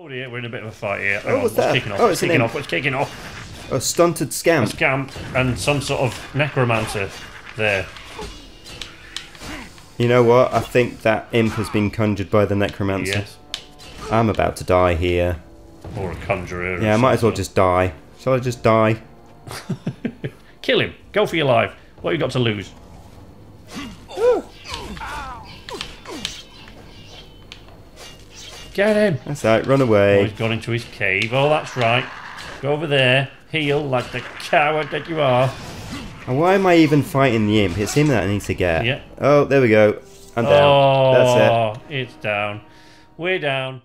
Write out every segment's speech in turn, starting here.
Oh dear, we're in a bit of a fight here. Oh, what's that? Kicking off? Oh, it's kicking off. What's kicking off? A stunted scamp. A scamp and some sort of necromancer there. You know what? I think that imp has been conjured by the necromancer. Yes. I'm about to die here. Or a conjurer. Yeah, I might as well just die. Shall I just die? Kill him. Go for your life. What have you got to lose? Get him. That's right, run Oh, away. he's gone into his cave. Oh, that's right. Go over there. Heal like the coward that you are. And why am I even fighting the imp? It's him that I need to get. Yeah. Oh, there we go. I'm down. Oh, That's it. It's down. We're down.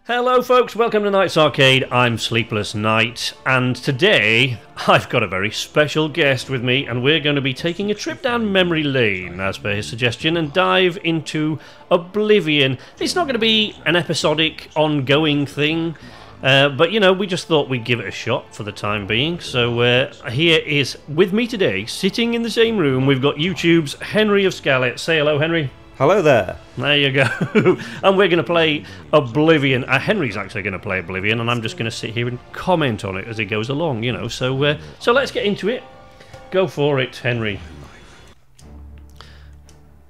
Hello folks, welcome to Night's Arcade. I'm Sleepless Night, and today I've got a very special guest with me, and we're going to be taking a trip down memory lane, as per his suggestion, and dive into Oblivion. It's not going to be an episodic, ongoing thing, but you know, we just thought we'd give it a shot for the time being. So here is, with me today, sitting in the same room, we've got YouTube's Henry of Skalitz. Say hello, Henry. Hello there. There you go. And we're going to play Oblivion. Henry's actually going to play Oblivion, and I'm just going to sit here and comment on it as it goes along, you know. So let's get into it. Go for it, Henry.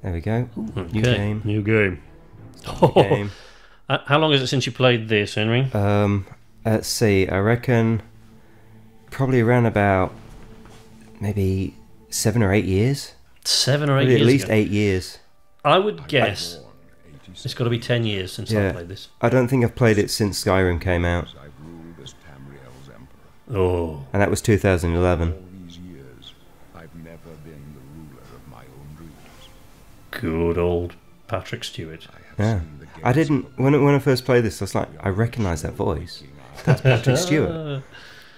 There we go. Okay. New game. New game. New game. How long is it since you played this, Henry? Let's see. I reckon probably around about maybe 7 or 8 years. 7 or 8 Maybe years at least ago. 8 years. I would guess it's got to be 10 years since I played this. I don't think I've played it since Skyrim came out. Oh. And that was 2011. Good old Patrick Stewart. Yeah. I didn't... When I first played this, I was like, I recognise that voice. That's Patrick Stewart.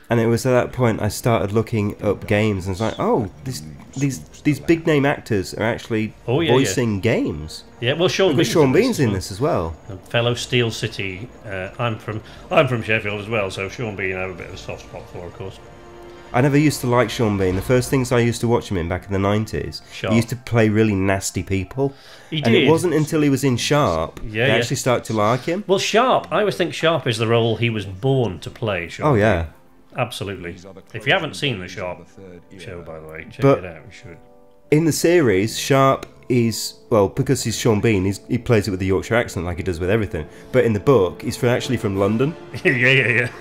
And it was at that point I started looking up games and was like, oh, these big name actors are actually voicing games. Yeah, well, Sean Bean's in this as well. A fellow Steel City. I'm from Sheffield as well, so Sean Bean I have a bit of a soft spot for, of course. I never used to like Sean Bean. The first things I used to watch him in back in the 90s, he used to play really nasty people. He did. And it wasn't until he was in Sharp that I actually started to like him. Well, Sharp, I always think Sharp is the role he was born to play, Sean Bean. Yeah. Absolutely. If you haven't seen the Sharp show, by the way, check it out. You should. In the series, Sharp is, well, because he's Sean Bean, he plays it with the Yorkshire accent like he does with everything. But in the book, he's actually from London. yeah.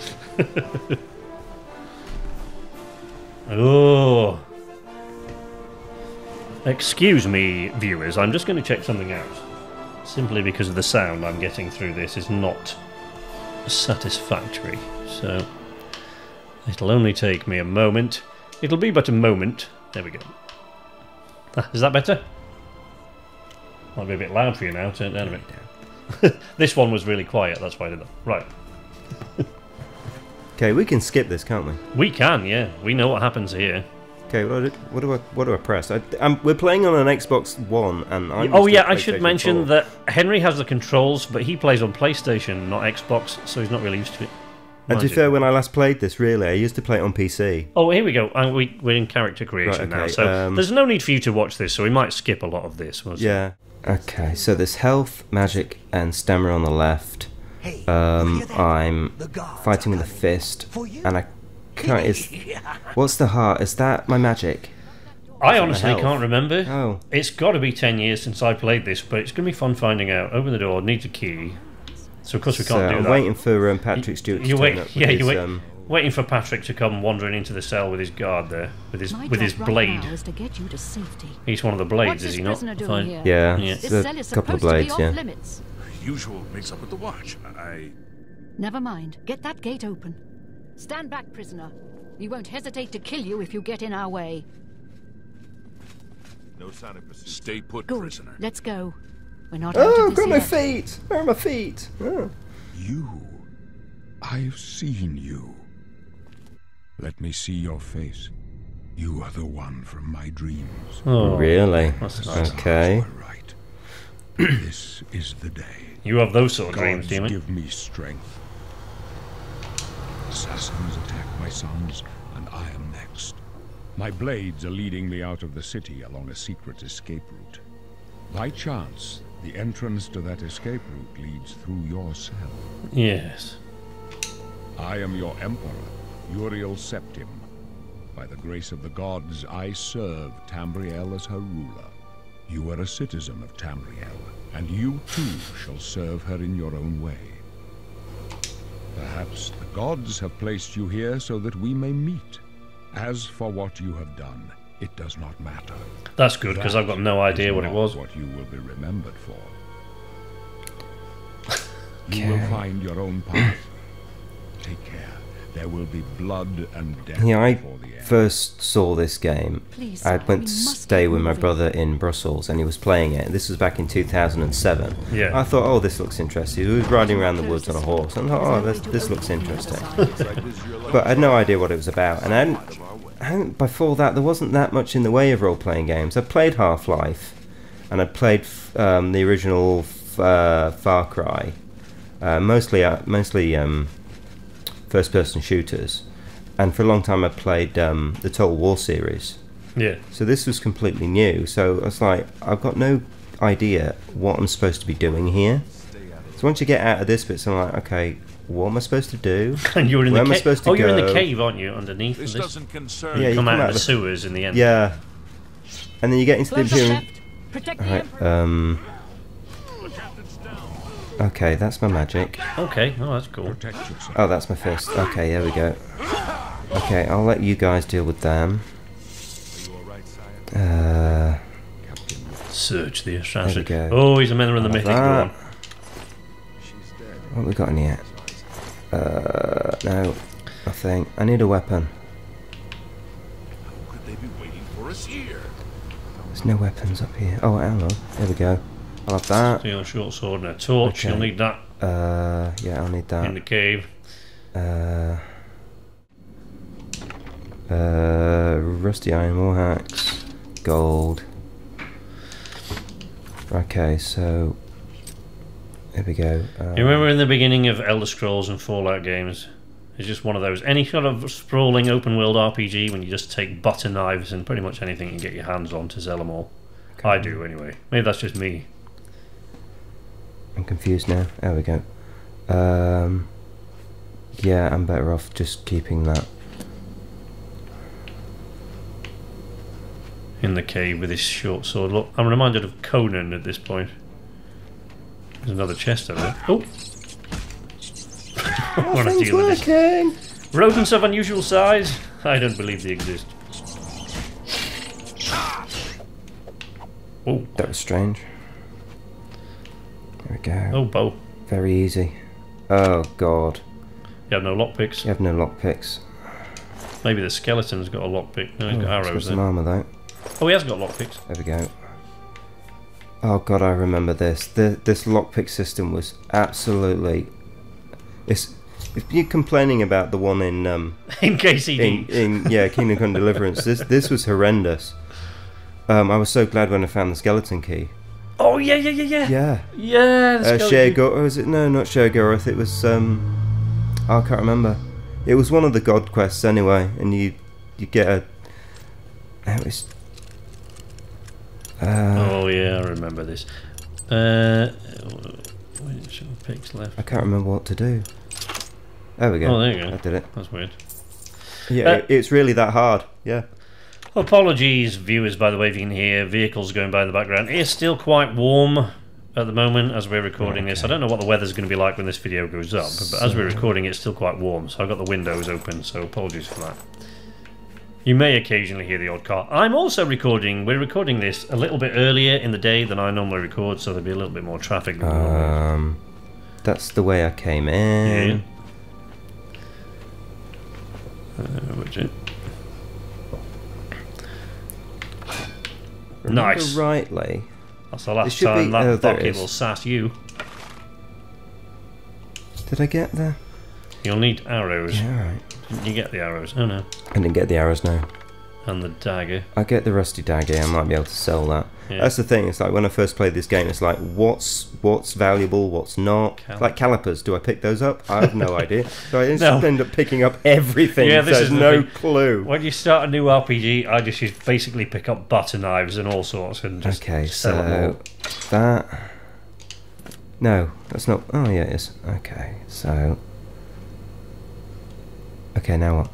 Oh. Excuse me, viewers, I'm just going to check something out. Simply because of the sound I'm getting through this is not satisfactory. So it'll only take me a moment. It'll be but a moment. There we go. Is that better? Might be a bit loud for you now. Turn it down a bit. This one was really quiet, that's why I did that. Right. Okay, we can skip this, can't we? We can, yeah. We know what happens here. Okay, what do I press? We're playing on an Xbox One, and I'm. Oh yeah, I should mention that Henry has the controls, but he plays on PlayStation, not Xbox, so he's not really used to it. And to be fair, when I last played this, really, I used to play it on PC. Oh, here we go. We're in character creation now, so there's no need for you to watch this, so we might skip a lot of this. Yeah. Okay, so there's health, magic, and stamina on the left. I'm fighting with a fist, and I can't. What's the heart? Is that my magic? I honestly can't remember. Oh. It's got to be 10 years since I played this, but it's going to be fun finding out. Open the door, needs a key. So of course we can't do that. I'm waiting for Patrick Stewart to turn up. Yeah, you're waiting for Patrick to come wandering into the cell with his guard there, with his blade. To get you to safety. He's one of the blades, is he not? Yeah, a couple of blades, yeah. Usual mix up with the watch. Never mind. Get that gate open. Stand back, prisoner. We won't hesitate to kill you if you get in our way. No sign of pursuit. Stay put, Good. prisoner. Let's go. We're not out of Oh, this got my yet. feet! Where are my feet? Oh. You. I've seen you. Let me see your face. You are the one from my dreams. Oh, really? That's nice. Okay. You are right. This is the day. You have those sort of dreams, Gods demon. give me strength. Assassins attack my sons, and I am next. My blades are leading me out of the city along a secret escape route. By chance, the entrance to that escape route leads through your cell. Yes. I am your emperor, Uriel Septim. By the grace of the gods, I serve Tambriel as her ruler. You are a citizen of Tambriel, and you too shall serve her in your own way. Perhaps the gods have placed you here so that we may meet. As for what you have done, it does not matter. That's good, because I've got no idea what it was. What you will be remembered for. You will find your own path. Take care. There will be blood and death Yeah, I before the end. first saw this game. Please, I we went to must stay keep with my moving. brother in Brussels, and he was playing it. This was back in 2007. Yeah. I thought, oh, this looks interesting. He was riding around the woods on a horse, and I thought, oh, this looks interesting. But I had no idea what it was about, and I hadn't, before that, there wasn't that much in the way of role-playing games. I played Half-Life, and I played the original Far Cry, mostly first-person shooters, and for a long time I played the Total War series. Yeah. So this was completely new. So I was like, I've got no idea what I'm supposed to be doing here. So once you get out of this bit, so I'm like, okay, what am I supposed to do? And you're in Where the am I cave. supposed to Oh, you're in the go? cave, aren't you? Underneath This this. doesn't concern Yeah, You you come come out out of the of- sewers in the end. Yeah. And then you get into the Close your Imperial. left. Protect the Right. Emperor. Okay, that's my magic. Okay. Oh, that's cool. Protect yourself. Oh, that's my fist. Okay, there we go. Okay, I'll let you guys deal with them. Search the There we assassin. go. Oh, he's a member of the mythic. Go that. on. What have we got in here? No, nothing. I need a weapon. Could they be waiting for us here? There's no weapons up here. Oh, hello. There we go. I'll have that. Steel short sword and a torch. Okay. You'll need that Yeah, I'll need in the that. cave. Rusty iron warhacks. Gold. Okay, so there we go. You remember in the beginning of Elder Scrolls and Fallout games? It's just one of those. Any sort of sprawling open world RPG when you just take butter knives and pretty much anything you can get your hands on to sell them all. I do anyway. Maybe that's just me. I'm confused now. There we go. Yeah, I'm better off just keeping that. In the cave with his short sword. Look, I'm reminded of Conan at this point. There's another chest over there. Oh! I want to deal with this. Rodents of unusual size? I don't believe they exist. Oh, That was strange. There we go. oh, bow. Very easy. Oh god. You have no lockpicks. You have no lockpicks. Maybe the skeleton's got a lockpick. No, he's got It's got arrows some there. armour though. Oh, he has got lockpicks. There we go. Oh god, I remember this. This lockpick system was absolutely. If you're complaining about the one in In KCD. in Kingdom Come Deliverance, this was horrendous. I was so glad when I found the skeleton key. Oh, yeah. Yeah. Yeah, the skeleton. Or was it? No, not Sheogorath. It was I can't remember. It was one of the god quests anyway, and you get a. It was. Oh, yeah, I remember this. Which picks left? I can't remember what to do. There we go. Oh, there you go. I did it. That's weird. Yeah, it's really that hard. Yeah. Apologies, viewers, by the way, if you can hear vehicles going by in the background. It is still quite warm at the moment as we're recording this. I don't know what the weather's going to be like when this video goes up, but as we're recording, it's still quite warm, so I've got the windows open, so apologies for that. You may occasionally hear the odd car. I'm also recording. We're recording this a little bit earlier in the day than I normally record, so there'll be a little bit more traffic than normal. That's the way I came in. Which it? Remember Nice. rightly. That's the last should time be- that oh, there it bucket is. will sass you. Did I get there? You'll need arrows. Yeah, alright. Didn't you get the arrows? Oh no. I didn't get the arrows now. And the dagger. I get the rusty dagger. I might be able to sell that. Yeah. That's the thing. It's like when I first played this game, it's like what's valuable, what's not. Like calipers. Do I pick those up? I have no idea. So I end up picking up everything. Yeah, this so is no thing. clue. When you start a new RPG, I just basically pick up butter knives and all sorts and just sell them all. That. No, that's not. Oh yeah, it is. Okay, so. Okay, now what?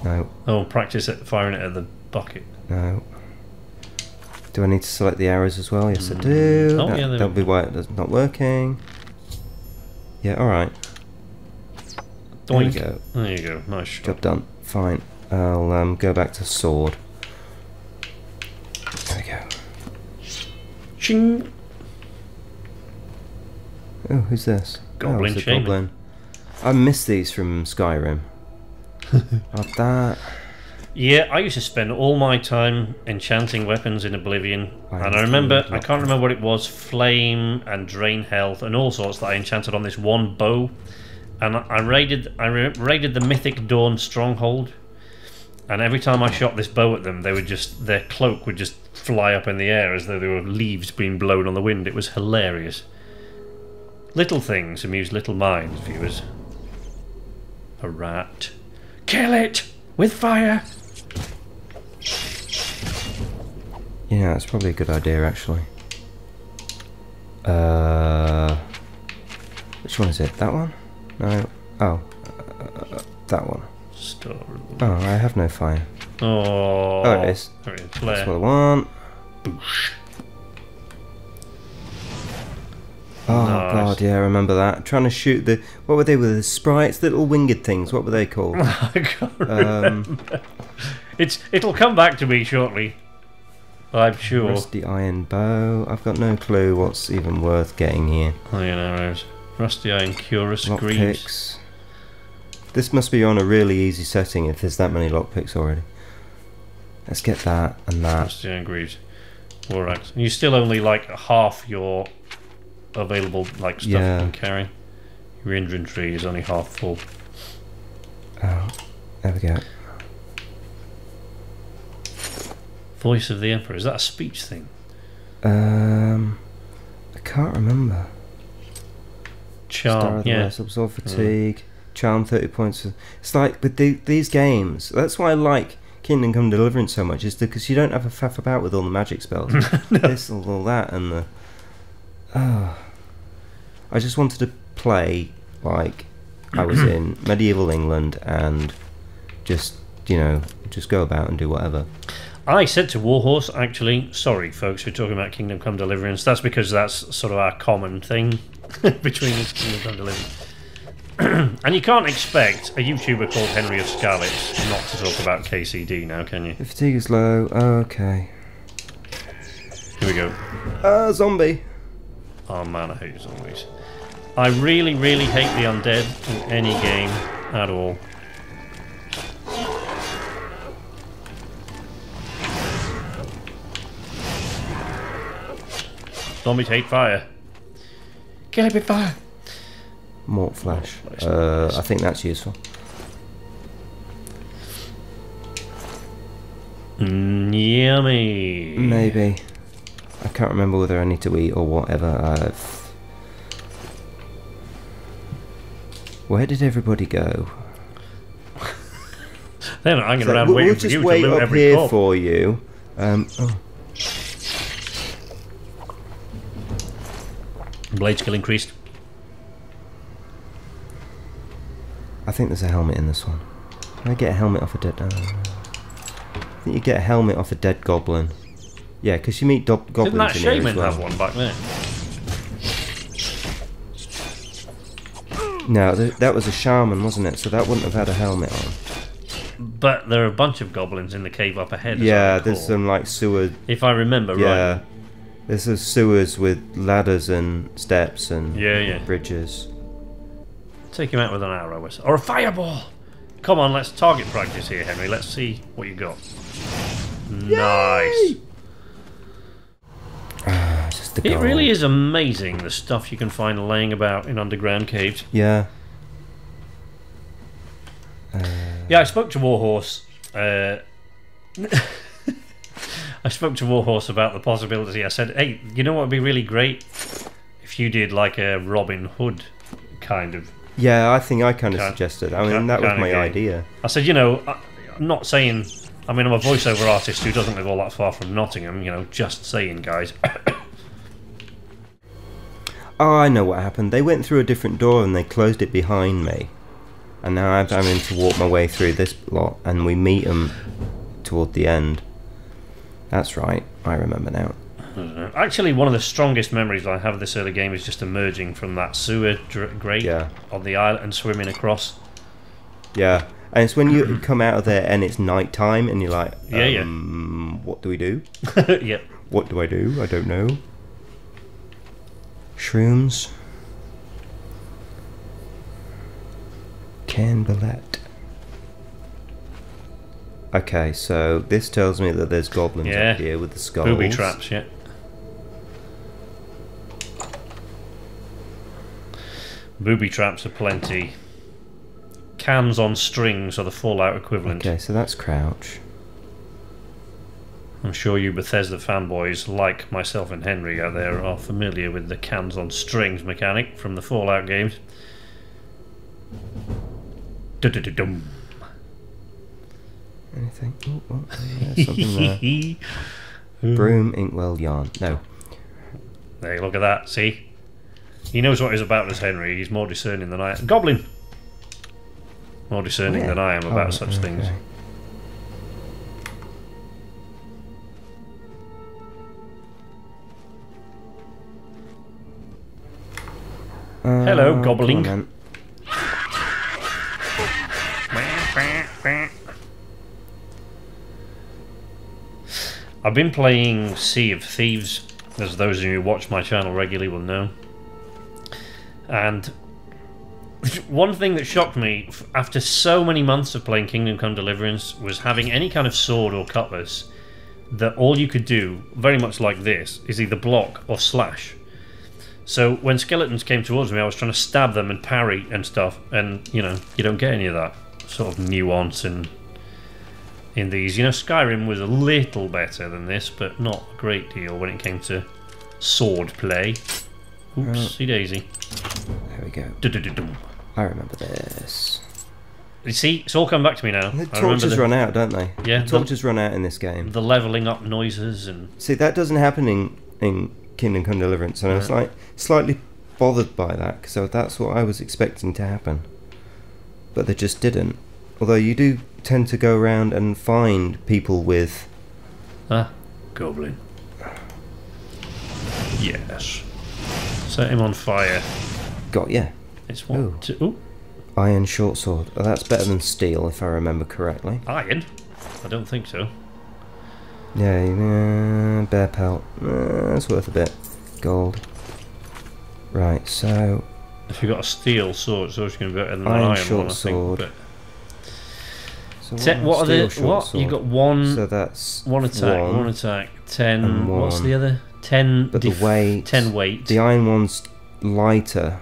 No. Oh, practice at firing it at the bucket. No. Do I need to select the arrows as well? Yes, I do. Oh, yeah, that'll be why it's not working. Yeah, alright. There we go. There you go. Nice shot. Job done. Fine. I'll go back to sword. There we go. Ching! Oh, who's this? Goblin it's a shaman. goblin. I missed these from Skyrim. Like that. Yeah, I used to spend all my time enchanting weapons in Oblivion, and I remember, I can't remember what it was, flame and drain health and all sorts that I enchanted on this one bow, and I raided the Mythic Dawn stronghold, and every time I shot this bow at them, they would just, their cloak would just fly up in the air as though they were leaves being blown on the wind. It was hilarious. Little things amuse little minds, viewers. A rat. Kill it with fire. Yeah, that's probably a good idea, actually. Which one is it? That one? No. Oh, that one. Oh, I have no fire. Oh, it is. There it is. That's what I want. Boosh. Oh Nice. god, yeah, I remember that. Trying to shoot the... What were they with the sprites? Little winged things. What were they called? I can't remember. It'll come back to me shortly, I'm sure. Rusty iron bow. I've got no clue what's even worth getting here. Iron arrows. Rusty iron cuirass greaves. Lockpicks. This must be on a really easy setting if there's that many lockpicks already. Let's get that and that. Rusty iron greaves. War axe. And you still only like half your available like stuff you can carry. Your inventory is only half full. Oh, there we go. Voice of the Emperor. Is that a speech thing? I can't remember. Charm. Star of the Yeah. West, absorb fatigue. Charm 30 points. It's like with these games. That's why I like Kingdom Come Deliverance so much. Is because you don't have a faff about with all the magic spells. This and all that and the. I just wanted to play like I was in medieval England and just, you know, just go about and do whatever. I said to Warhorse, actually, sorry folks, we're talking about Kingdom Come Deliverance, that's because that's sort of our common thing between us, Kingdom Come Deliverance. And you can't expect a YouTuber called Henry of Skalitz not to talk about KCD now, can you? The fatigue is low. Okay. Here we go. Zombie. Oh man, I hate zombies. I really, really hate the undead in any game at all. Zombies hate fire. Kill it with fire. Mort flash. I think that's useful. Yummy. Maybe. I can't remember whether I need to eat or whatever. Where did everybody go? They're not hanging around waiting for you to loot every here corp. for you. Blade skill increased. I think there's a helmet in this one. Can I get a helmet off a dead... I think you get a helmet off a dead goblin. Yeah, because you meet goblins Didn't that in here shaman as well. have one back there? No, that was a shaman, wasn't it? So that wouldn't have had a helmet on. But there are a bunch of goblins in the cave up ahead. As I Yeah, recall. there's some like sewer... If I remember Yeah. right. There's some sewers with ladders and steps and bridges. Take him out with an arrow or a fireball. Come on, let's target practice here, Henry. Let's see what you got. Nice. Just the It gold. really is amazing the stuff you can find laying about in underground caves. Yeah. Yeah, I spoke to Warhorse I spoke to Warhorse about the possibility. I said, hey, you know what would be really great? If you did like a Robin Hood kind of... Yeah, I think I kind of suggested. I mean, that was my game. idea. I said, you know, I'm not saying... I mean, I'm a voiceover artist who doesn't live all that far from Nottingham, you know, just saying, guys. Oh, I know what happened. They went through a different door and they closed it behind me. And now I'm having to walk my way through this lot, and we meet them toward the end. That's right, I remember now. Actually, one of the strongest memories I have of this early game is just emerging from that sewer grate on the island and swimming across. Yeah, and it's when you come out of there and it's night time and you're like, what do we do? Yep. What do? I don't know. Shrooms. Can Ballet. Okay, so this tells me that there's goblins up here with the skulls. Booby traps, yeah. Booby traps are plenty. Cans on strings are the Fallout equivalent. Okay, so that's crouch. I'm sure you Bethesda fanboys, like myself and Henry out there, are familiar with the cans on strings mechanic from the Fallout games. Dum. Anything? Oh, yeah, something there. Broom, inkwell, yarn. No. Hey, look at that. See? He knows what he's about as Henry. He's more discerning than I am. Goblin! More discerning than I am about such things. Hello, gobbling. I've been playing Sea of Thieves, as those of you who watch my channel regularly will know. And one thing that shocked me after so many months of playing Kingdom Come Deliverance was having any kind of sword or cutlass that all you could do, very much like this, is either block or slash. So when skeletons came towards me, I was trying to stab them and parry and stuff, and you know, you don't get any of that sort of nuance in these. You know, Skyrim was a little better than this, but not a great deal when it came to sword play. Oopsie daisy. There we go. Du-du-du-dum. I remember this. You see, it's all come back to me now. The torches run out, don't they? Yeah, the torches run out in this game. The levelling up noises and... See, that doesn't happen in Kingdom Come Deliverance, and I was like slightly bothered by that, because that's what I was expecting to happen. But they just didn't. Although you do tend to go around and find people with... Goblin. Yes. Set him on fire. Got ya. It's what? Ooh. Iron short sword. Oh, that's better than steel, if I remember correctly. Iron? I don't think so. Yeah, bear pelt. That's worth a bit. Gold. Right, so... If you've got a steel sword, it's always going to be better than an iron iron short one, I sword. think. So what are the... What? Sword. You got one... So that's... One attack. 10... And what's the other? 10... But the weight... 10 weight. The iron one's lighter.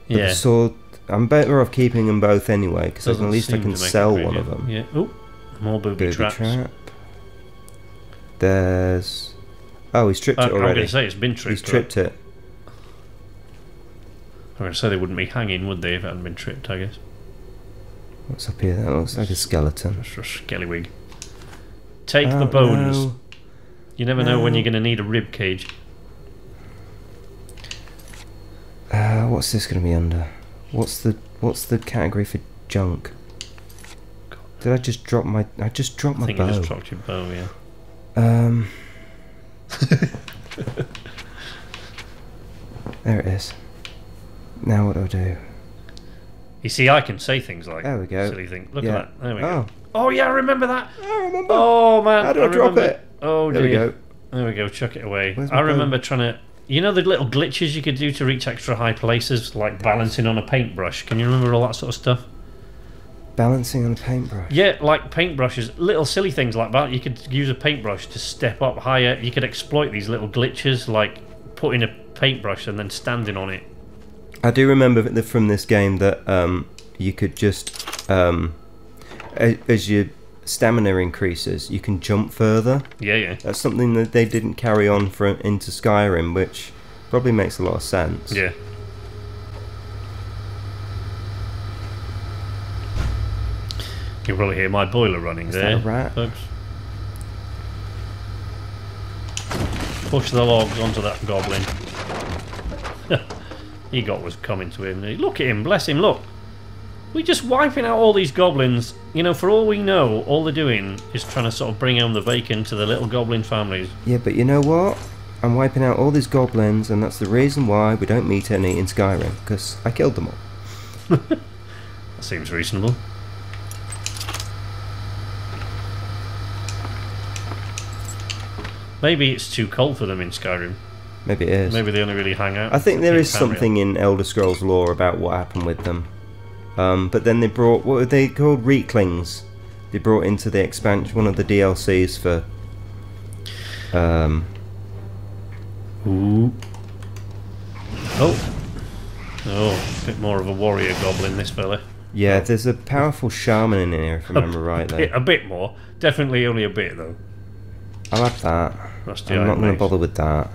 But yeah. the sword... I'm better off keeping them both anyway, because at least I can sell one of them. Yeah. Oh, more booby traps. Trap. There's... Oh, he's tripped it already. I'm going to say it's been tripped. He's tripped it. I'm going to say they wouldn't be hanging, would they, if it hadn't been tripped, I guess. What's up here? That looks like a skeleton. Just a skellywig. Take the bones. No. You never know when you're going to need a rib cage. What's this going to be under? What's the category for junk? Did I just drop my... I just dropped my bow. I think you just dropped your bow, yeah. There it is. Now what do I do? You see, I can say things like there we go. Silly thing. Look at that. There we go. go. Oh yeah, I remember that. I remember. Oh man, how do I drop it? Oh dear. There we go. There we go. Chuck it away. I remember trying to... You know the little glitches you could do to reach extra high places, like balancing on a paintbrush? Can you remember all that sort of stuff? Balancing on a paintbrush? Yeah, like paintbrushes. Little silly things like that. You could use a paintbrush to step up higher. You could exploit these little glitches, like putting a paintbrush and then standing on it. I do remember from this game that you could just... as you stamina increases, you can jump further. Yeah, yeah. That's something that they didn't carry on into Skyrim, which probably makes a lot of sense. Yeah. You can probably hear my boiler running there, that a rat? folks. Push the logs onto that goblin. He got what's coming to him. Look at him, bless him, look. We're just wiping out all these goblins. You know, for all we know, all they're doing is trying to sort of bring home the bacon to the little goblin families. Yeah, but you know what? I'm wiping out all these goblins, and that's the reason why we don't meet any in Skyrim, because I killed them all. That seems reasonable. Maybe it's too cold for them in Skyrim. Maybe it is. Maybe they only really hang out. I think there is Tamriel. something in Elder Scrolls lore about what happened with them. But then they brought, what were they called? Reeklings. They brought into the expansion, one of the DLCs for... Ooh. Oh. Oh, a bit more of a warrior goblin, this fella. Yeah, there's a powerful shaman in here, if I remember rightly. A bit more. Definitely only a bit, though. I'll have that. Rusty I'm not Iron going to Mace. bother with that.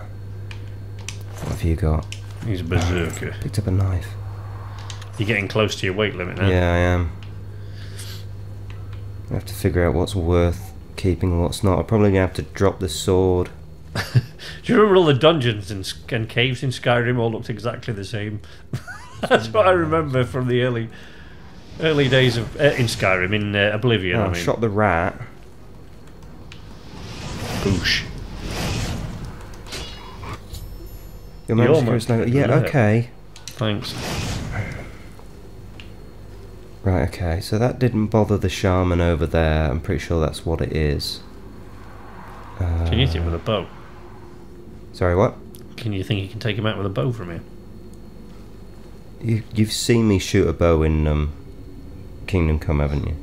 What have you got? He's a berserker. Picked up a knife. You're getting close to your weight limit now. Yeah, I am. I have to figure out what's worth keeping and what's not. I'm probably going to have to drop the sword. Do you remember all the dungeons and caves in Skyrim all looked exactly the same? That's what I remember from the early days of in Skyrim, in Oblivion. Oh, I mean, shot the rat. Boosh. Your You're magic my is like, yeah, alert. okay. Thanks. Right, okay, so that didn't bother the shaman over there. I'm pretty sure that's what it is. Can you hit him with a bow? Sorry, what? Can you think you can take him out with a bow from here? You've seen me shoot a bow in Kingdom Come, haven't you?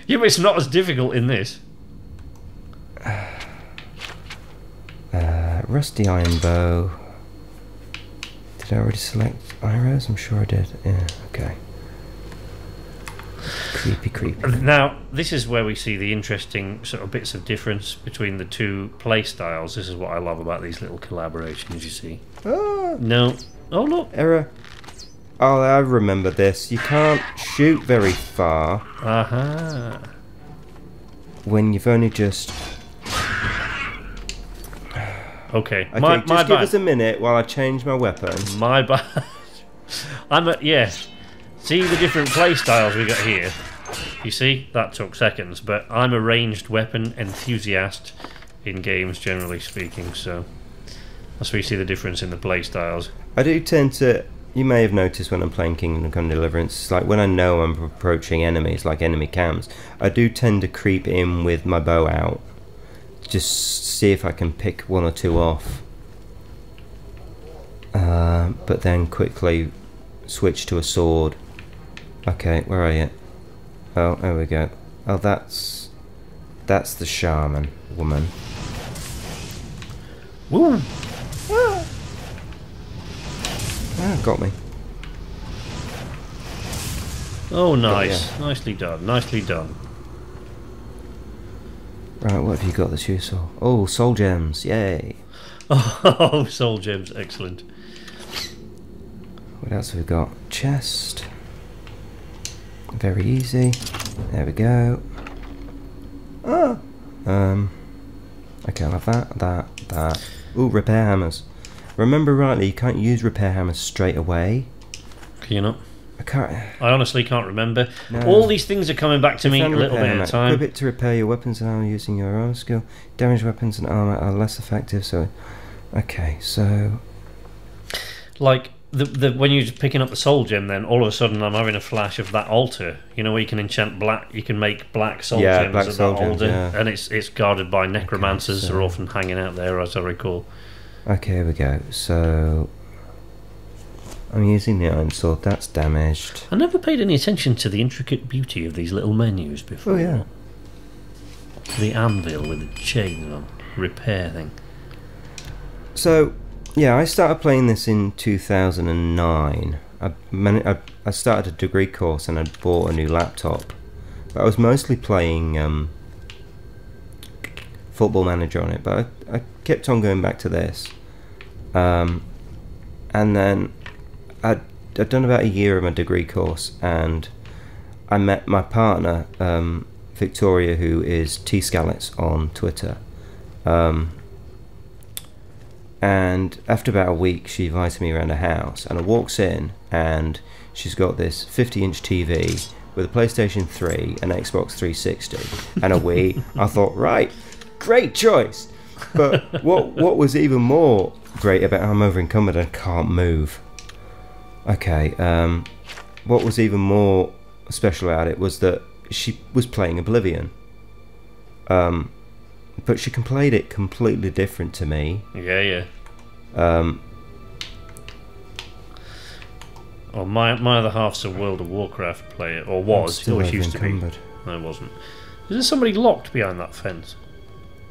Yeah, but it's not as difficult in this. Rusty iron bow. Did I already select arrows? I'm sure I did. Yeah, okay. Creepy. Now, this is where we see the interesting sort of bits of difference between the two play styles. This is what I love about these little collaborations, you see. Ah, No. Oh, look. error. Oh, I remember this. You can't shoot very far Aha. when you've only just... Okay. Okay, My just give bad. us a minute while I change my weapon. My bad. Yes. See the different play styles we got here? You see? That took seconds, but I'm a ranged weapon enthusiast in games, generally speaking, so that's where you see the difference in the play styles. I do tend to... You may have noticed when I'm playing Kingdom Come Deliverance, like when I know I'm approaching enemies, like enemy camps, I do tend to creep in with my bow out. Just see if I can pick one or two off. But then quickly switch to a sword. Okay, where are you? Oh, there we go. Oh, that's the shaman woman. Woo! Ah, got me. Oh, nice. yeah. Nicely done. Nicely done. Right, what have you got that's useful? Oh, soul gems, yay. Oh, soul gems, excellent. What else have we got? Chest. Very easy. There we go. Ah. Okay, I'll have that. Ooh, repair hammers. Remember rightly, you can't use repair hammers straight away. Can you not? I can't. I honestly can't remember. No. All these things are coming back to me a Defend little repair bit hammer. at a time. Equip it to repair your weapons and armor using your own skill. Damaged weapons and armor are less effective, so... Okay, so... Like, when you're picking up the soul gem, then all of a sudden I'm having a flash of that altar. You know, where you can enchant black, you can make black soul gems black at soul that gems, altar, yeah. and it's guarded by necromancers. so- Are often hanging out there, as I recall. Okay, here we go. So... I'm using the iron sword, that's damaged. I never paid any attention to the intricate beauty of these little menus before. Oh, yeah. The anvil with the chains on, repair thing. So, yeah, I started playing this in 2009. I started a degree course and I bought a new laptop. But I was mostly playing Football Manager on it, but I kept on going back to this. And then I'd done about a year of my degree course, and I met my partner, Victoria, who is T. Skalitz on Twitter. And after about a week, she invited me around her house, and I walks in, and she's got this 50-inch TV with a PlayStation 3, an Xbox 360, and a Wii. I thought, right, great choice. But what was even more great about I'm over encumbered and can't move. Okay, what was even more special about it was that she was playing Oblivion. But she played it completely different to me. Yeah. Well, my other half's a World of Warcraft player, or was. He always used to be. No, it wasn't. Is there somebody locked behind that fence?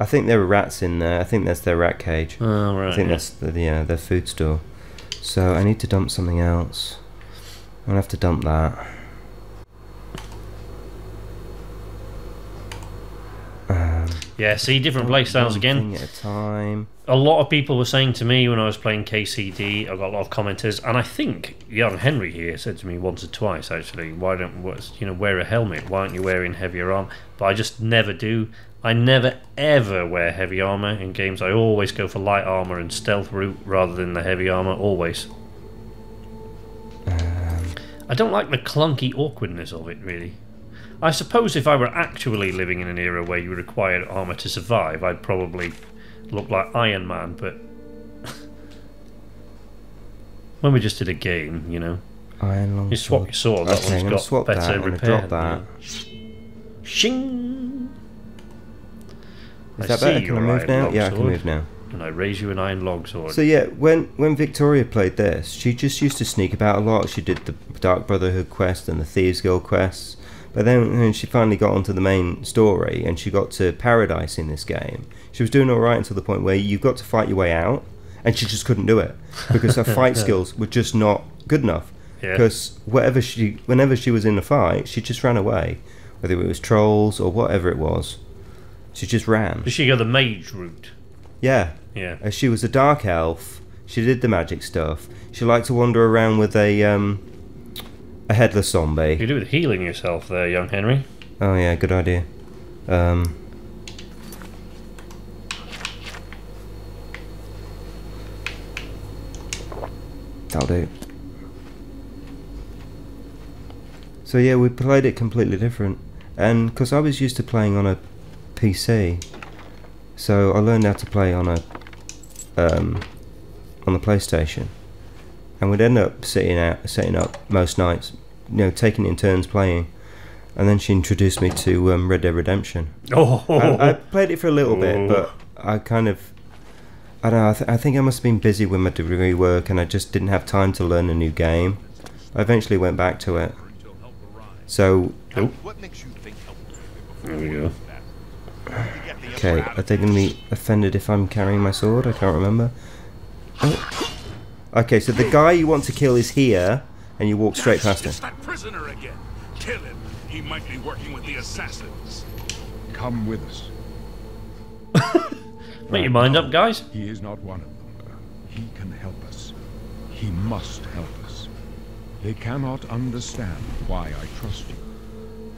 I think there were rats in there. I think that's their rat cage. Oh, right. I think that's their food store. So I need to dump something else. I'll have to dump that. Yeah, see, different playstyles again. At a time. A lot of people were saying to me when I was playing KCD, I got a lot of commenters, and I think young Henry here said to me once or twice actually, why don't wear a helmet? Why aren't you wearing heavier armor? But I just never do. I never ever wear heavy armor in games. I always go for light armor and stealth route rather than the heavy armor. Always. I don't like the clunky awkwardness of it, really. I suppose if I were actually living in an era where you required armour to survive, I'd probably look like Iron Man, but when we just did a game, you know. Iron you swap your sword, that okay, one's got better repair. Drop that. Shing! Is that better? Can I move now? Yeah, I can move now. And I raise you an iron log sword. So yeah, when Victoria played this, she just used to sneak about a lot. She did the Dark Brotherhood quest and the Thieves Guild quests. But then when she finally got onto the main story and she got to Paradise in this game, she was doing alright until the point where you got to fight your way out, and she just couldn't do it because her fight skills were just not good enough. Because whenever she was in a fight, she just ran away, whether it was trolls or whatever it was. She just ran. Did she go the mage route? Yeah. Yeah. She was a dark elf. She did the magic stuff. She liked to wander around with a headless zombie. You do with healing yourself there, young Henry. Oh yeah, good idea. That'll do. So yeah, we played it completely different, and because I was used to playing on a PC, so I learned how to play on a on the PlayStation, and we'd end up setting up most nights, you know, taking it in turns playing. And then she introduced me to Red Dead Redemption. I played it for a little bit, but I don't know, I think I must have been busy with my degree work, and I just didn't have time to learn a new game. I eventually went back to it. So, What makes you think there we go. Okay, are they going to be offended if I'm carrying my sword? I can't remember. Oh. Okay, so the guy you want to kill is here, and you walk straight past him. It's that prisoner again. Kill him. He might be working with the assassins. Come with us. Make your mind up, guys. He is not one of them. He can help us. He must help us. They cannot understand why I trust you.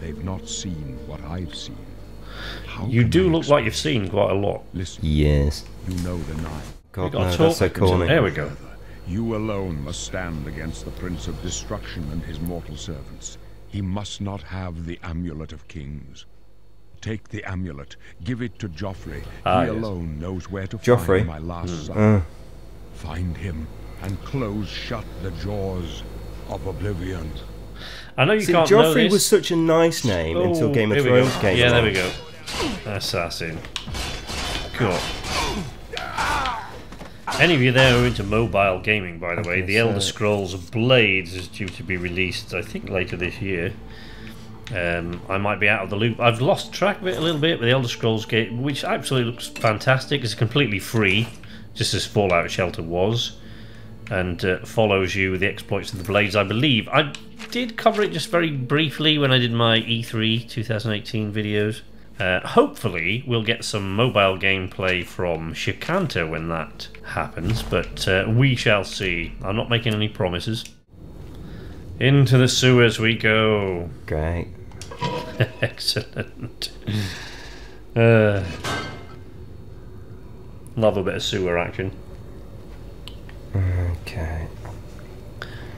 They've not seen what I've seen. How You can do I look like you've seen quite a lot. Listen, Yes. you know the nine. God, You no, got that's so corny. There we go. You alone must stand against the Prince of Destruction and his mortal servants. He must not have the Amulet of Kings. Take the amulet, give it to Joffrey. He alone knows where to Joffrey? find my last son. Find him and close shut the jaws of Oblivion. I know you See, can't know Joffrey this. was such a nice name until Game of here we Thrones go. came Yeah, there along. we go. Assassin. Cool. Any of you there who are into mobile gaming, by the way, The Elder Scrolls Blades is due to be released, I think, later this year. I might be out of the loop. I've lost track of it a little bit with The Elder Scrolls game, which absolutely looks fantastic. It's completely free, just as Fallout Shelter was. and follows you with the exploits of the Blades, I believe. I did cover it just very briefly when I did my E3 2018 videos. Hopefully we'll get some mobile gameplay from Shikanta when that happens, but we shall see. I'm not making any promises. Into the sewers we go. Great. Excellent. Love a bit of sewer action. Okay.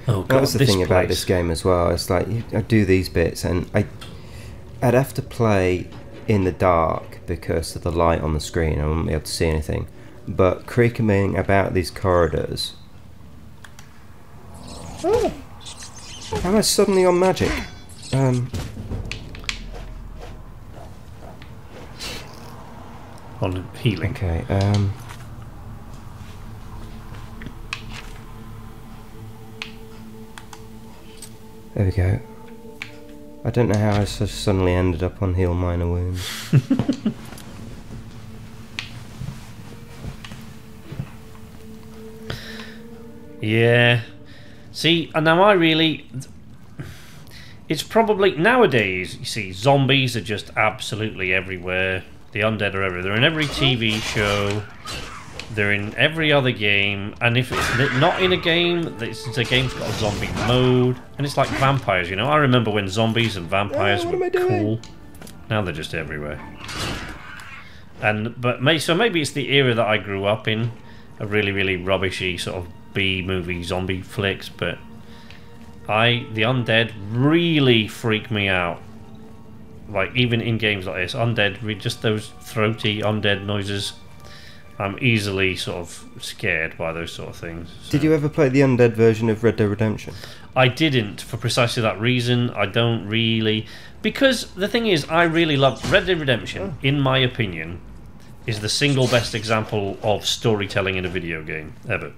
Oh God, that was the thing place. about this game as well. It's like I do these bits, and I'd have to play in the dark because of the light on the screen. I wouldn't be able to see anything. But creaking about these corridors. Oh. How am I suddenly on magic? On healing. Okay. There we go. I don't know how I suddenly ended up on heal minor wounds. Yeah. See, and now I really... It's probably... Nowadays, you see, zombies are just absolutely everywhere. The undead are everywhere. They're in every TV show. They're in every other game. And if it's not in a game, the game's got a zombie mode. And it's like vampires, you know. I remember when zombies and vampires were cool. Now they're just everywhere. So maybe it's the era that I grew up in. A really, really rubbishy sort of B-movie zombie flicks. But the undead really freak me out. Like, even in games like this, undead, just those throaty undead noises, I'm easily sort of scared by those sort of things. So. Did you ever play the undead version of Red Dead Redemption? I didn't, for precisely that reason. I don't really... Because the thing is, I really love... Red Dead Redemption, in my opinion, is the single best example of storytelling in a video game, ever.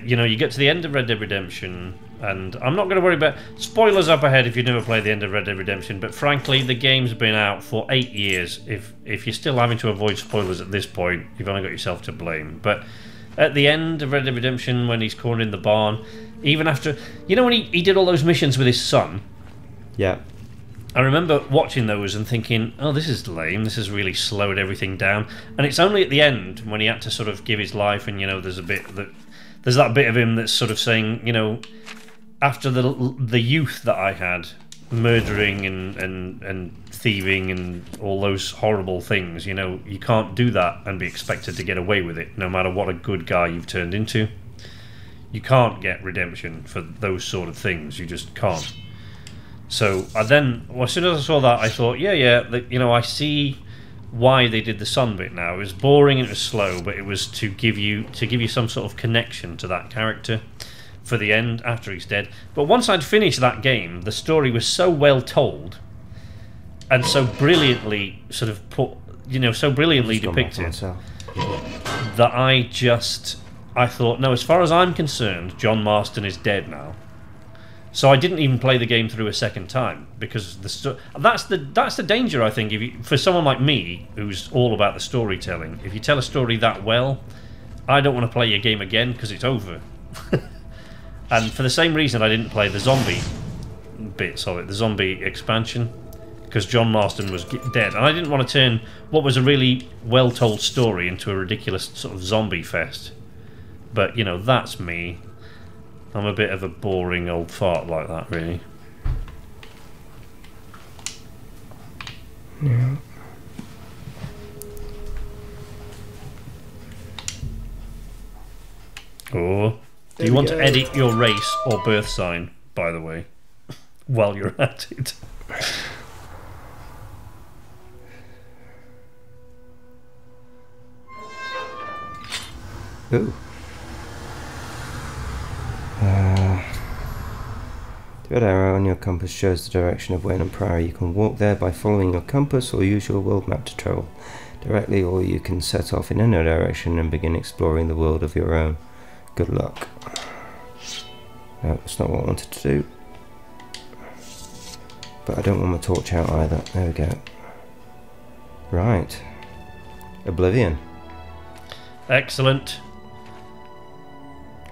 You know, you get to the end of Red Dead Redemption, and I'm not going to worry about spoilers up ahead if you've never played the end of Red Dead Redemption, but frankly, the game's been out for 8 years. If you're still having to avoid spoilers at this point, you've only got yourself to blame. But at the end of Red Dead Redemption, when he's cornered in the barn, even after... You know when he did all those missions with his son? Yeah. I remember watching those and thinking, oh, this is lame, this has really slowed everything down. And it's only at the end, when he had to sort of give his life, and, you know, there's that bit of him that's sort of saying, you know, after the youth that I had, murdering and thieving and all those horrible things, you know, you can't do that and be expected to get away with it, no matter what a good guy you've turned into. You can't get redemption for those sort of things, you just can't. So as soon as I saw that, I thought, you know, I see why they did the sun bit now. It was boring and it was slow, but it was to give you some sort of connection to that character for the end after he's dead. But once I'd finished that game, the story was so well told and so brilliantly sort of so brilliantly depicted that I thought, no, as far as I'm concerned, John Marston is dead now. So I didn't even play the game through a second time, because that's the danger, I think, for someone like me who's all about the storytelling. If you tell a story that well, I don't want to play your game again because it's over. And for the same reason, I didn't play the zombie bits of it, the zombie expansion, because John Marston was dead, and I didn't want to turn what was a really well-told story into a ridiculous sort of zombie fest. But you know, that's me. I'm a bit of a boring old fart like that, really. Yeah. Or do you want to edit your race or birth sign, by the way, while you're at it? Ooh. The red arrow on your compass shows the direction of Wayne and Priory. You can walk there by following your compass or use your world map to travel directly, or you can set off in any direction and begin exploring the world of your own. Good luck. No, that's not what I wanted to do. But I don't want my torch out either. There we go. Right. Oblivion. Excellent.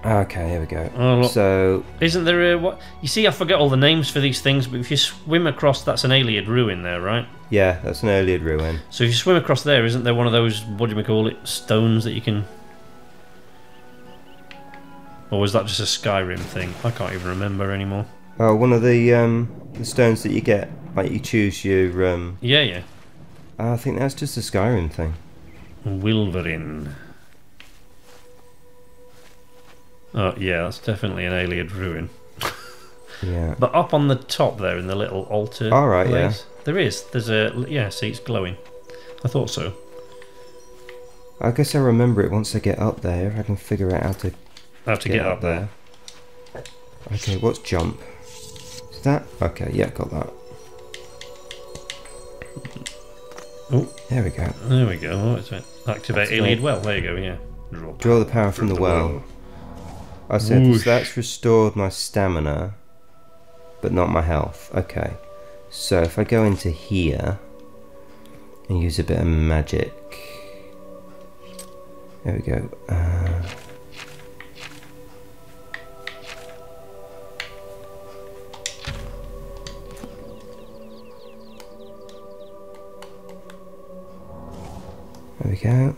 Okay, here we go. Oh, look. So, Isn't there a... what? You see, I forget all the names for these things, but if you swim across, that's an Iliad ruin there, right? yeah, that's an Iliad ruin. So if you swim across there, isn't there one of those, what do we call it, stones that you can... Or was that just a Skyrim thing? I can't even remember anymore. Oh, one of the stones that you get, like you choose your... Yeah. I think that's just a Skyrim thing. Wilverin. Oh, yeah, that's definitely an Iliad ruin. Yeah. But up on the top there in the little altar Alright, place, there's a... Yeah, see, it's glowing. I thought so. I guess I remember it once I get up there. I can figure out how to Get up there. Okay, what's jump? Is that? Okay, yeah, got that. Oh, there we go. There we go. Oh, it's activate Iliad well. There you go. Yeah. Draw the power from the well. I said that's restored my stamina, but not my health. Okay, so if I go into here and use a bit of magic, there we go. There we go.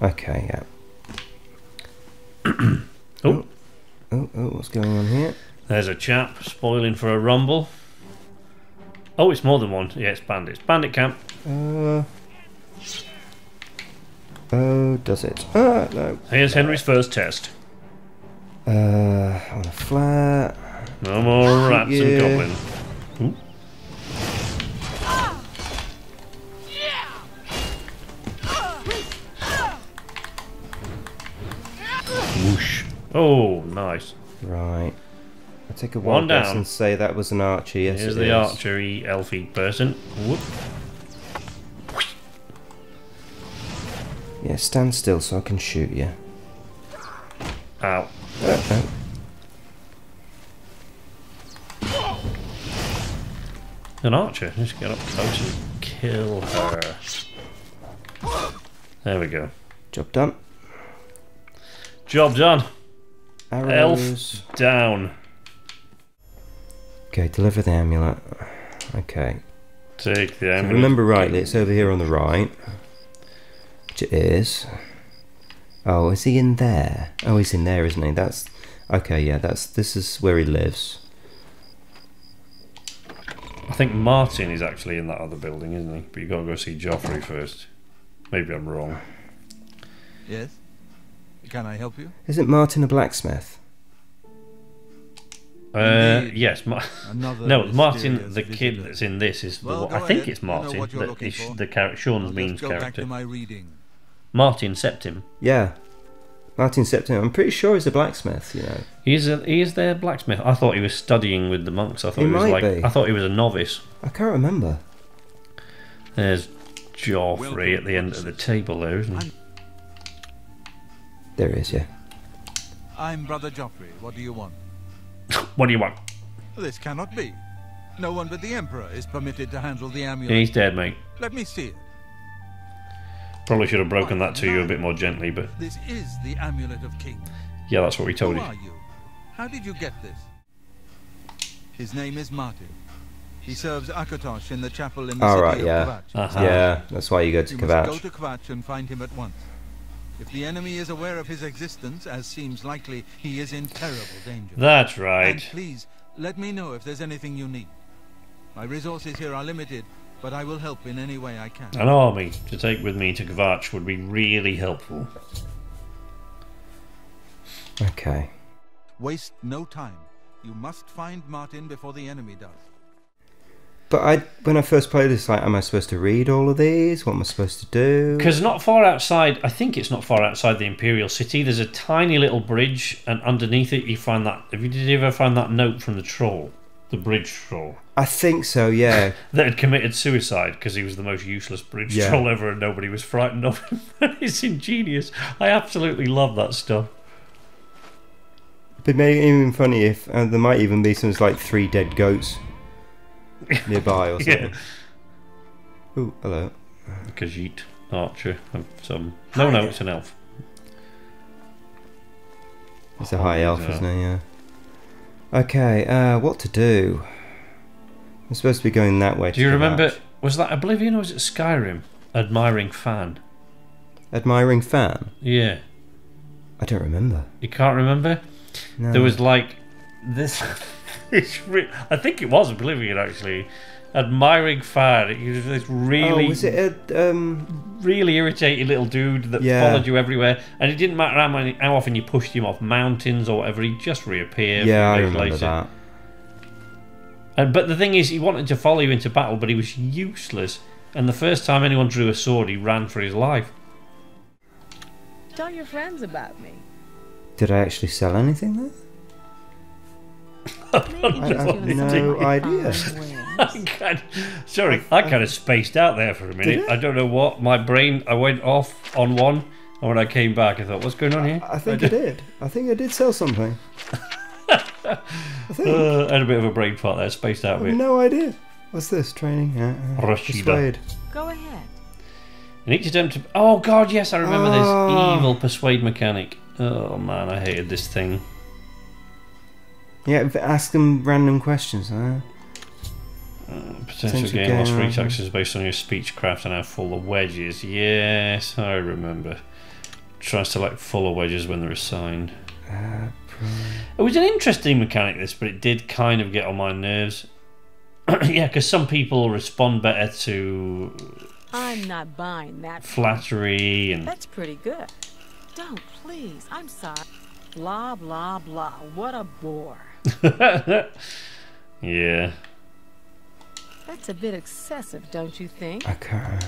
Okay, yeah. Oh, what's going on here? there's a chap spoiling for a rumble. Oh, it's more than one. Yeah, it's bandits. Bandit camp. Oh, does it? No. Here's Henry's first test. On a flat. No more rats and goblins. Ooh. Whoosh. Oh, nice. Right. I'll take a One wild guess down. and say that was an archer. Yes, Here's it the is. archery elfie person. Whoop. Yeah, stand still so I can shoot you. Ow. Oh. An archer. Just get up close and kill her. There we go. Job done. Job done. Arrows. Elf down. Okay, deliver the amulet. Okay. Take the If I amulet. remember rightly, it's over here on the right. Which it is. Oh, is he in there? Oh, he's in there, isn't he? That's... Okay, yeah, this is where he lives. I think Martin is actually in that other building, isn't he? But you got to go see Joffrey first. Maybe I'm wrong. Yes? Can I help you? Isn't Martin a blacksmith? Indeed. Yes. Another No, Martin, mysterious the kid visitor. that's in this is the Well, one. go I think ahead. it's You know Martin. what you're That looking is for. the character, Sean's Let's Means go back character. to my reading. Martin Septim. Yeah. Martin Septim. I'm pretty sure he's a blacksmith, you know. He is their blacksmith. I thought he was studying with the monks. I thought He was might like. be. I thought he was a novice. I can't remember. There's Joffrey at the end of the table there, isn't he? There he is, yeah. I'm Brother Joffrey. What do you want? What do you want? This cannot be. No one but the Emperor is permitted to handle the amulet. He's dead, mate. Let me see it. Probably should have broken that to you a bit more gently, but This is the amulet of kings. yeah, that's what we told Who you. are you? How did you get this? His name is Martin. He serves Akatosh in the chapel in the All city right, of yeah. Kvatch. Uh-huh. Yeah, that's why you go to You must go Kvatch. to Kvatch and find him at once. If the enemy is aware of his existence, as seems likely, he is in terrible danger. That's And right. please, let me know if there's anything you need. My resources here are limited, but I will help in any way I can. An army to take with me to Kvatch would be really helpful. Okay. Waste no time. You must find Martin before the enemy does. But when I first played this, like, am I supposed to read all of these? What am I supposed to do? Because not far outside, I think it's not far outside the Imperial City, there's a tiny little bridge, and underneath it you find that... Did you ever find that note from the troll? The bridge troll? I think so, yeah. That had committed suicide because he was the most useless bridge Yeah. troll ever and nobody was frightened of him. It's ingenious. I absolutely love that stuff. But maybe even funny if there might even be some like 3 dead goats nearby or something. Yeah. Ooh, hello. Khajiit, archer of some... No, it's an elf. He's a high elf, isn't he? Yeah. Okay, what to do? I'm supposed to be going that way. Do you remember? Was that Oblivion or was it Skyrim? Admiring fan. Admiring fan? Yeah. I don't remember. You can't remember? No. There was like this. I think it was Oblivion actually. Admiring fan. It was this really. Oh, was it a really irritating little dude that followed you everywhere, and it didn't matter how often you pushed him off mountains or whatever, he'd just reappear. Yeah, I days remember later. that. But the thing is, he wanted to follow you into battle, but he was useless. And the first time anyone drew a sword, he ran for his life. Tell your friends about me. Did I actually sell anything there? I have no idea. Sorry, I kind of spaced out there for a minute. I don't know what. I went off on one, and when I came back, I thought, what's going on here? I think I did. I think I did sell something. I think. I had a bit of a brain fart there, spaced out a I have bit. no idea. What's this? Training? Rashida. Persuade. Go ahead. In each attempt to... Oh, God, yes, I remember this evil persuade mechanic. Oh, man, I hated this thing. Yeah, ask them random questions, huh? Potential gain loss for each action is based on your speechcraft and how full the wedge is. Yes, I remember. Try to select fuller wedges when they're assigned. It was an interesting mechanic, this, but it did kind of get on my nerves. Yeah, because some people respond better to... I'm not buying that. Flattery and... That's pretty good. Don't, please. I'm sorry. Blah, blah, blah. What a bore. Yeah. That's a bit excessive, don't you think? Okay.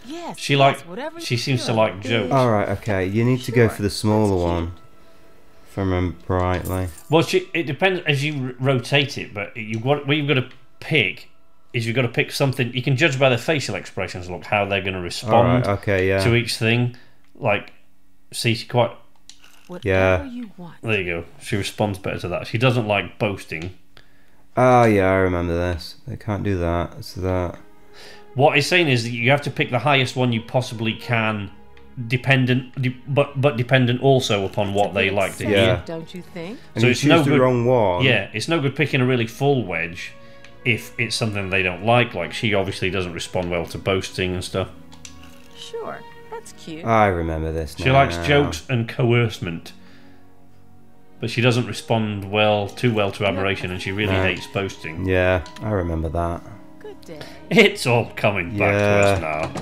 Yes. She seems to like jokes. Alright, okay. You need to go for the smaller one. If I remember rightly. Well, it depends as you rotate it, but what you've got to pick is you've got to pick something. You can judge by their facial expressions, look how they're going to respond to each thing. Like, see, she quite... Whatever you want. There you go. She responds better to that. She doesn't like boasting. Oh, yeah, I remember this. They can't do that. It's that. What he's saying is that you have to pick the highest one you possibly can, but dependent also upon what they like to hear. Don't you think? And so you choose the wrong one. Yeah, it's no good picking a really full wedge if it's something they don't like. Like, she obviously doesn't respond well to boasting and stuff. Sure. That's cute. I remember this now. She likes jokes and coercement, but she doesn't respond too well to admiration, and she really hates boasting. Yeah, I remember that. Good day. It's all coming back to us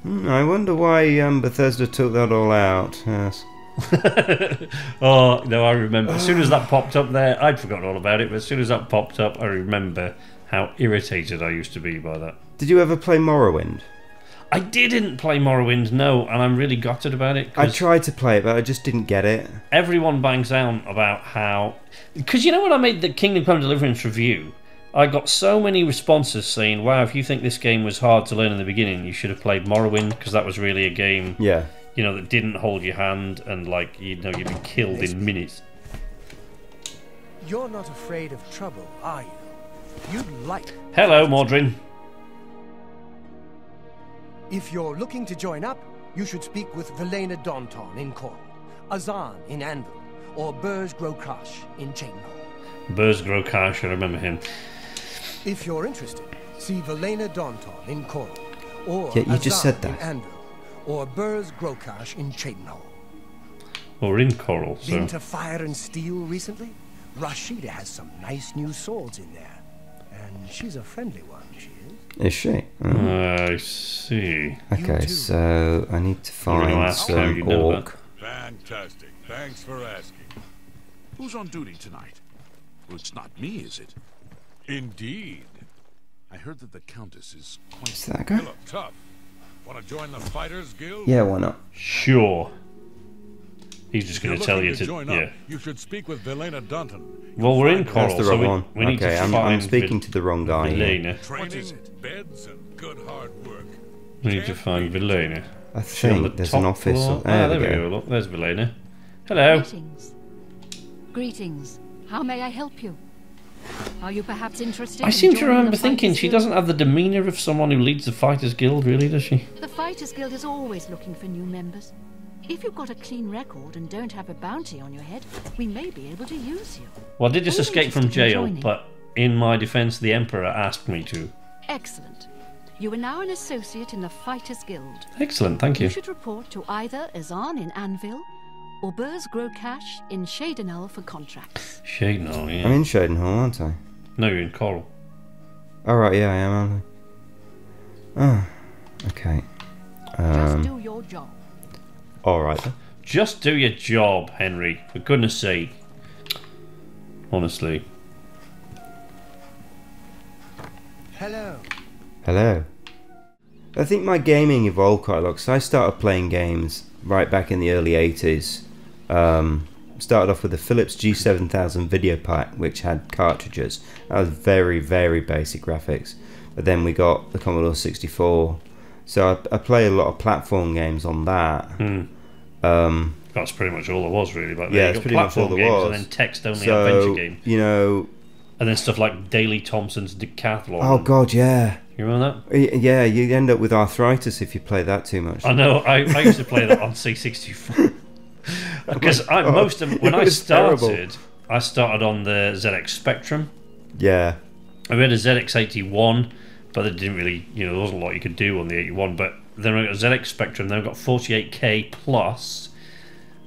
now. I wonder why Bethesda took that all out. Yes. Oh, no, I remember. As soon as that popped up there, I'd forgotten all about it, but as soon as that popped up, I remember how irritated I used to be by that. Did you ever play Morrowind? I didn't play Morrowind, no, and I'm really gutted about it. I tried to play it, but I just didn't get it. Everyone bangs down about how... Because you know when I made the Kingdom Come Deliverance review, I got so many responses saying, wow, if you think this game was hard to learn in the beginning, you should have played Morrowind, because that was really a game, you know, that didn't hold your hand, and, like, you know, you'd be killed in minutes. You're not afraid of trouble, are you? You'd like... Hello, Mordrin. If you're looking to join up, you should speak with Velena Daunton in Corl, Azan in Anvil, or Burz Grokash in Chainhall. Burz Grokash, I remember him. If you're interested, see Velena Daunton in Corl, or you just said that. in Anvil, or Burz Grokash in Chainhall. Or in Coral, so... Been to Fire and Steel recently? Rashida has some nice new swords in there, and she's a friendly one, she is. Is she? I see. Okay, so I need to find some orc. Fantastic. Thanks for asking. Who's on duty tonight? Well, it's not me, is it? Indeed. I heard that the Countess is quite... Is that a guy? You look tough. Want to join the Fighters Guild? Yeah, why not? Sure. He's just going to tell you to join up. You should speak with Velena Daunton. Well, we're in Coral, That's the wrong one. we need to find... I'm speaking to the wrong guy. Velena. Training, beds, and good hard work. We need to find Velena. I think there's an office. There we go. Look, there's Velena. Hello. Greetings. Greetings. How may I help you? Are you perhaps interested? I seem to remember thinking she doesn't have the demeanour of someone who leads the Fighters Guild, really, does she? The Fighters Guild is always looking for new members. If you've got a clean record and don't have a bounty on your head, we may be able to use you. Well, I did just Are you escape from interested in jail, joining? but in my defense, the Emperor asked me to. Excellent. You are now an associate in the Fighters Guild. Excellent, thank You you. should report to either Azan in Anvil or Burrs Grocash in Shadenel for contracts. Shadenel, yeah. I'm in Shadenhall, aren't I? No, you're in Coral. Oh, right, yeah, I am, aren't I? Oh, okay. Just do your job. Alright then. Just do your job, Henry. For goodness sake. Honestly. Hello. Hello. I think my gaming evolved quite a lot, because I started playing games right back in the early 80s. Started off with the Philips G7000 video pack, which had cartridges. That was very, very basic graphics. But then we got the Commodore 64. So I play a lot of platform games on that. That's pretty much all there was, really. Back then. Yeah, You it's got pretty much all platform there games was. and then text-only So, adventure game. you know... And then stuff like Daley Thompson's Decathlon. Oh, God, yeah. You remember that? Yeah, you end up with arthritis if you play that too much. I know. I used to play that on C64 because when I started, I started on the ZX Spectrum. Yeah. I had a ZX81, but it didn't really, there wasn't a lot you could do on the 81. But then I got a ZX Spectrum. Then I got 48K plus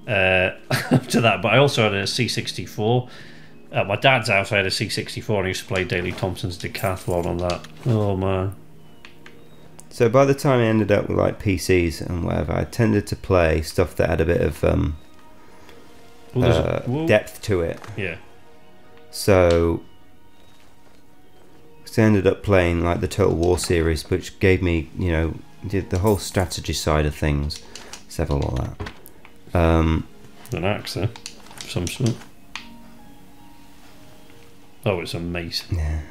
up to that. But I also had a C64. At my dad's house, I had a C64, and I used to play Daley Thompson's Decathlon on that. Oh man. So by the time I ended up with like PCs and whatever, I tended to play stuff that had a bit of depth to it. Yeah. So I ended up playing like the Total War series, which gave me, did the whole strategy side of things. Several of that. An axe, of some sort. Oh, it's amazing. Yeah.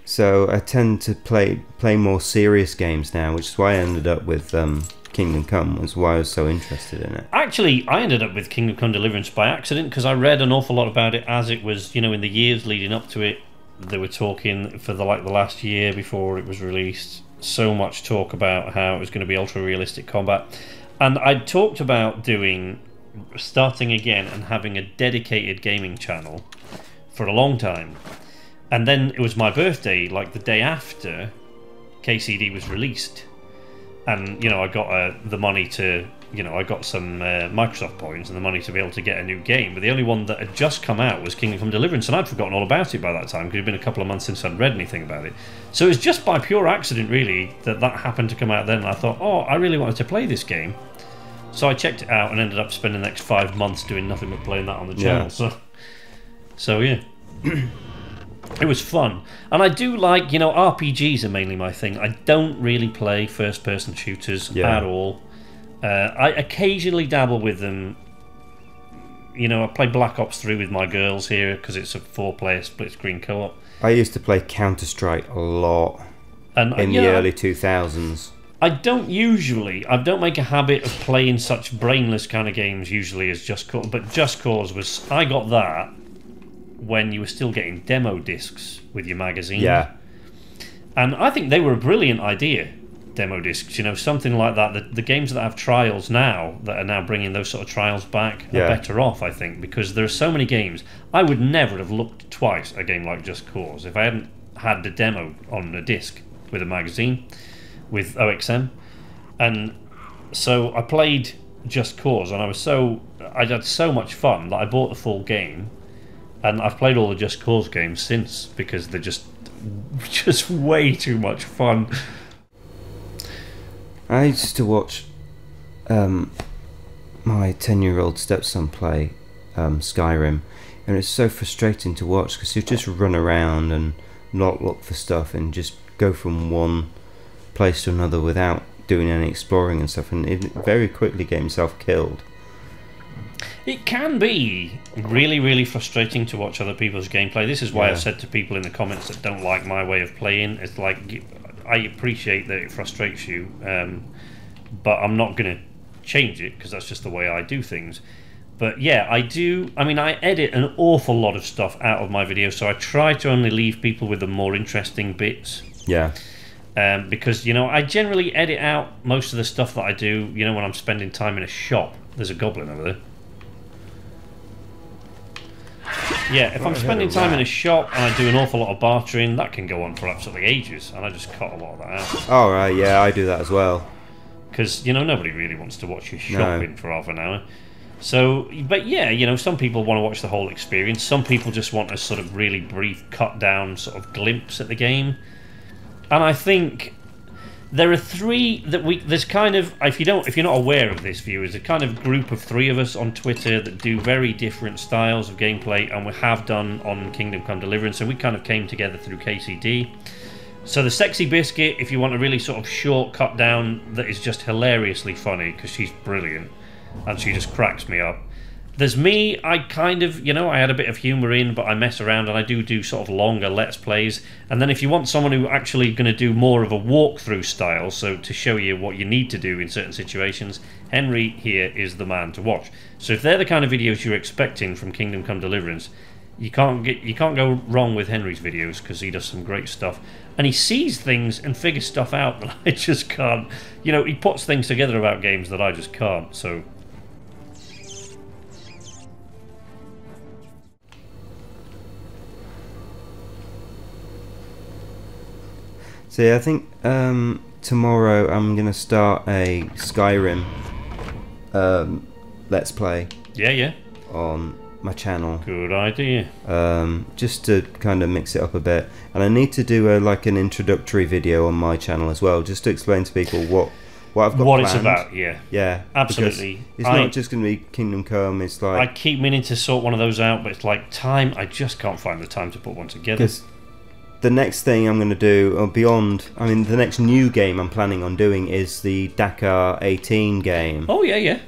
So I tend to play more serious games now, which is why I ended up with Kingdom Come, was why I was so interested in it. Actually, I ended up with Kingdom Come Deliverance by accident, because I read an awful lot about it as it was, in the years leading up to it. They were talking for the last year before it was released. So much talk about how it was going to be ultra realistic combat, and I talked about starting again and having a dedicated gaming channel for a long time. And then it was my birthday, like the day after KCD was released, and I got the money to, I got some Microsoft points and the money to be able to get a new game. But the only one that had just come out was Kingdom Come Deliverance, and I'd forgotten all about it by that time because it'd been a couple of months since I'd read anything about it. So it was just by pure accident, really, that happened to come out then. And I thought, oh, I really wanted to play this game. So I checked it out and ended up spending the next 5 months doing nothing but playing that on the channel. Yeah. So yeah. It was fun. And I do like, RPGs are mainly my thing. I don't really play first-person shooters at all. I occasionally dabble with them. I play Black Ops 3 with my girls here because it's a 4-player split-screen co-op. I used to play Counter-Strike a lot in the early 2000s. I don't make a habit of playing such brainless kind of games usually as Just Cause, but Just Cause I got that when you were still getting demo discs with your magazine. Yeah. And I think they were a brilliant idea, demo discs, something like that. The games that have trials now, that are now bringing those sort of trials back, are better off, I think, because there are so many games. I would never have looked twice at a game like Just Cause if I hadn't had the demo on a disc with a magazine, with OXM. And so I played Just Cause, and I had so much fun that I bought the full game, and I've played all the Just Cause games since because they're just way too much fun. I used to watch my 10-year-old stepson play Skyrim, and it's so frustrating to watch because you just run around and not look for stuff and just go from one place to another without doing any exploring and stuff, and it very quickly get himself killed. It can be really, really frustrating to watch other people's gameplay. This is why I've said to people in the comments that don't like my way of playing, it's like, I appreciate that it frustrates you, but I'm not going to change it because that's just the way I do things. But yeah, I edit an awful lot of stuff out of my videos, so I try to only leave people with the more interesting bits. Yeah. because, you know, I generally edit out most of the stuff that I do, you know, when I'm spending time in a shop. There's a goblin over there. Yeah, if I'm spending time in a shop and I do an awful lot of bartering, that can go on for absolutely ages, and I just cut a lot of that out. Oh, right, yeah, I do that as well. Because, you know, nobody really wants to watch you shopping for half an hour. So, but yeah, you know, some people want to watch the whole experience. Some people just want a sort of really brief, cut-down sort of glimpse at the game. And I think there are three that there's kind of, if you're not aware of this, viewers, a kind of group of three of us on Twitter that do very different styles of gameplay, and we have done on Kingdom Come Deliverance, and we kind of came together through KCD. So the Sexy Biscuit, if you want a really sort of short cut down that is just hilariously funny, because she's brilliant, and she just cracks me up. There's me, I kind of, you know, I had a bit of humour in, but I mess around and I do sort of longer Let's Plays. And then if you want someone who actually going to do more of a walkthrough style, so to show you what you need to do in certain situations, Henry here is the man to watch. So if they're the kind of videos you're expecting from Kingdom Come Deliverance, you can't go wrong with Henry's videos, because he does some great stuff. And he sees things and figures stuff out that I just can't. You know, he puts things together about games that I just can't, so... So yeah, I think tomorrow I'm going to start a Skyrim Let's Play. Yeah. On my channel. Good idea. Just to kind of mix it up a bit. And I need to do like an introductory video on my channel as well, just to explain to people what I've got what planned. It's about, yeah. Yeah. Absolutely. It's not just going to be Kingdom Come, it's like... I keep meaning to sort one of those out, but it's like time, I just can't find the time to put one together. The next thing I'm going to do, or beyond, I mean, the next new game I'm planning on doing is the Dakar 18 game. Oh, yeah.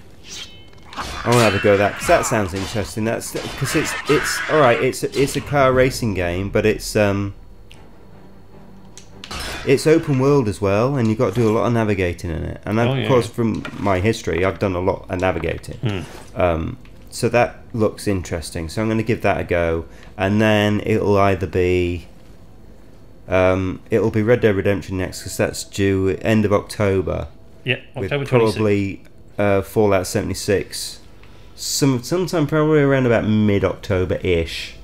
I want to have a go at that, because that sounds interesting. That's because it's all right. It's a car racing game, but it's open world as well, and you've got to do a lot of navigating in it. And of course, from my history, I've done a lot of navigating. So that looks interesting. So I'm going to give that a go, and then it'll either be it'll be Red Dead Redemption next, because that's due end of October. Yeah, October 26th. Probably Fallout 76 sometime probably around about mid-October-ish.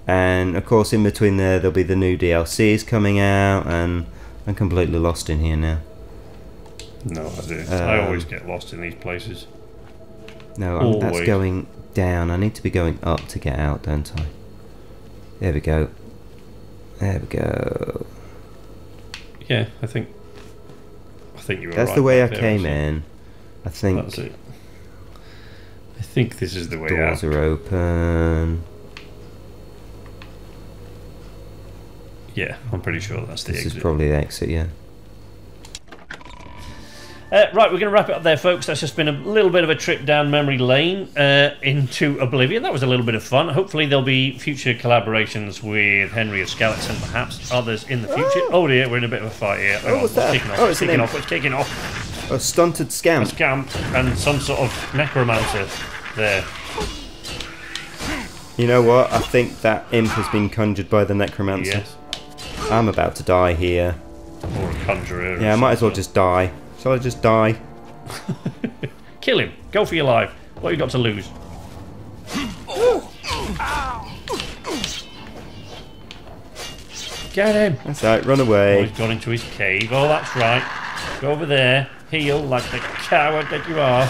And of course in between there'll be the new DLCs coming out, and I'm completely lost in here now. No idea. I always get lost in these places. No, that's going down. I need to be going up to get out, don't I? There we go. Yeah, I think you were That's right. the way I came in. I think that's it. I think this is the way doors out. are open. Yeah, I'm pretty sure that's the exit. This is probably the exit, yeah. Right, we're going to wrap it up there, folks. That's just been a little bit of a trip down memory lane into Oblivion. That was a little bit of fun. Hopefully there'll be future collaborations with Henry of Skalitz and perhaps others in the future. Oh dear, we're in a bit of a fight here. What's that? It's kicking off. A stunted scamp. A scamp and some sort of necromancer there. You know what? I think that imp has been conjured by the necromancer. Yes. I'm about to die here. Or a conjurer. Yeah, I might as well just die. Shall I just die? Kill him. Go for your life. What have you got to lose? Get him. That's right, run away. Oh, he's gone into his cave. Oh, that's right. Go over there. Heal like the coward that you are.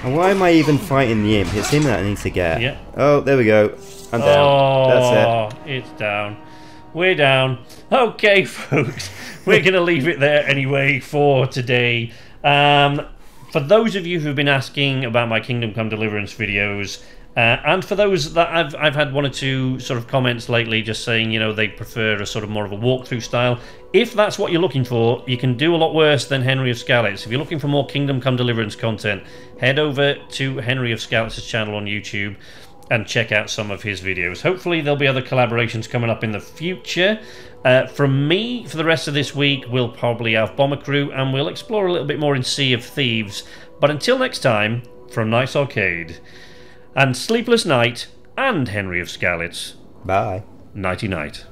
And why am I even fighting the imp? It's him that I need to get. Yeah. Oh, there we go. I'm down. That's it. It's down. We're down. Okay, folks. We're going to leave it there anyway for today. For those of you who've been asking about my Kingdom Come Deliverance videos, and for those that I've had one or two sort of comments lately just saying, you know, they prefer a sort of more of a walkthrough style. If that's what you're looking for, you can do a lot worse than Henry of Skalitz. If you're looking for more Kingdom Come Deliverance content, head over to Henry of Skalitz's channel on YouTube and check out some of his videos. Hopefully there'll be other collaborations coming up in the future. From me, for the rest of this week, we'll probably have Bomber Crew, and we'll explore a little bit more in Sea of Thieves. But until next time, from Nice Arcade, and Sleepless Night, and Henry of Skalitz, Bye. nighty-night.